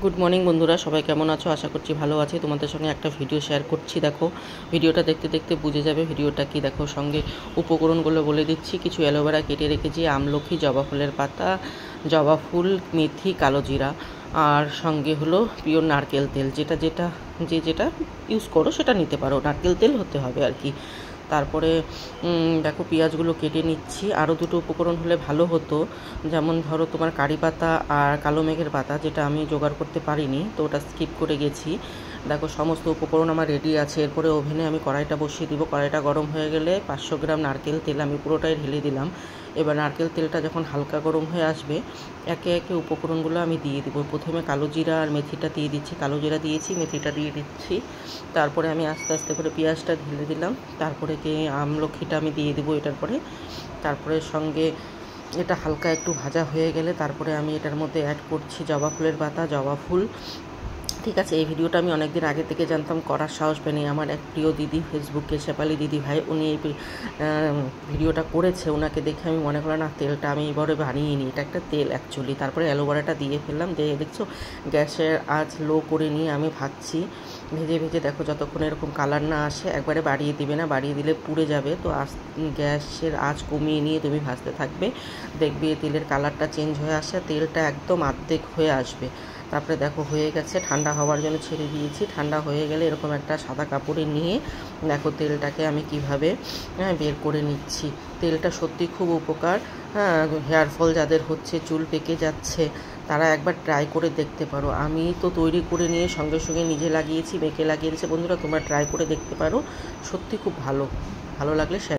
Good morning বন্ধুরা, সবাই কেমন আছো? আশা করছি ভালো আছে। তোমাদের সঙ্গে একটা ভিডিও শেয়ার করছি। দেখো, ভিডিওটা দেখতে দেখতে বুঝে যাবে ভিডিওটা কি। দেখো, সঙ্গে উপকরণগুলো বলে দিচ্ছি। কিছু অ্যালোভেরা কেটে রেখেছি, আমলকি, জবা ফুলের পাতা, জবা ফুল, মেথি, কালো জিরা, আর সঙ্গে হলো পিওর নারকেল তেল। যেটা ইউজ করো সেটা নিতে পারো, নারকেল তেল হতে হবে আর কি। তারপরে দেখো, পেঁয়াজগুলো কেটে নিচ্ছি। আরও দুটো উপকরণ হলে ভালো হতো, যেমন ধরো তোমার কারি পাতা আর কালো মেঘের পাতা, যেটা আমি জোগাড় করতে পারিনি, তো ওটা স্কিপ করে গেছি। দেখো, সমস্ত উপকরণ আমার রেডি আছে। এরপরে ওভেনে আমি কড়াইটা বসিয়ে দিব। কড়াইটা গরম হয়ে গেলে 500 গ্রাম নারকেল তেল আমি পুরোটাই ঢেলে দিলাম। এবার নারকেল তেলটা যখন হালকা গরম হয়ে আসবে, একে একে উপকরণগুলো আমি দিয়ে দিব। প্রথমে কালো জিরা আর মেথিটা দিয়ে দিচ্ছি। কালো জিরা দিয়েছি, মেথিটা দিয়ে দিচ্ছি। তারপরে আমি আস্তে আস্তে করে পেঁয়াজটা ঢেলে দিলাম। তারপরে আমলকিটা আমি দিয়ে দেবো এটার পরে। তারপরে সঙ্গে এটা হালকা একটু ভাজা হয়ে গেলে তারপরে আমি এটার মধ্যে অ্যাড করছি জবা ফুলের পাতা, জবা ফুল। ঠিক আছে, এই ভিডিওটা আমি অনেক দিন আগে থেকে জানতাম, করার সাহস পাইনি। আমার এক প্রিয় দিদি, ফেসবুকে শেফালি দিদি ভাই, উনি এই ভিডিওটা করেছে। ওনাকে দেখে আমি মনে করলাম না, তেলটা আমি এবারে বানিয়ে নিই, এটা একটা তেল অ্যাকচুয়ালি। তারপরে অ্যালোভেরাটা দিয়ে ফেললাম। দেখছো, গ্যাসের আঁচ লো করে নিয়ে আমি ভাজছি। ভেজে ভেজে দেখো, যতক্ষণ এরকম কালার না আসে, একবারে বাড়িয়ে দিবে না, বাড়িয়ে দিলে পুড়ে যাবে। তো গ্যাসের আঁচ কমিয়ে নিয়ে তুমি ভাজতে থাকবে। দেখবে তেলের কালারটা চেঞ্জ হয়ে আসে, তেলটা একদম অর্ধেক হয়ে আসবে। তারপরে দেখো হয়ে গেছে, ঠান্ডা হওয়ার জন্য ছেড়ে দিয়েছি। ঠান্ডা হয়ে গেলে এরকম একটা সাদা কাপড়ে নিয়ে দেখো তেলটাকে আমি কিভাবে বের করে নিচ্ছি। তেলটা সত্যি খুব উপকার। হেয়ার ফল যাদের হচ্ছে, চুল পেকে যাচ্ছে, তারা একবার ট্রাই করে দেখতে পারো। আমি তো তৈরি করে নিয়ে সঙ্গে সঙ্গে নিজে লাগিয়েছি, মেখে লাগিয়েছি। বন্ধুরা, তোমরা ট্রাই করে দেখতে পারো, সত্যি খুব ভালো লাগলে শেয়ার।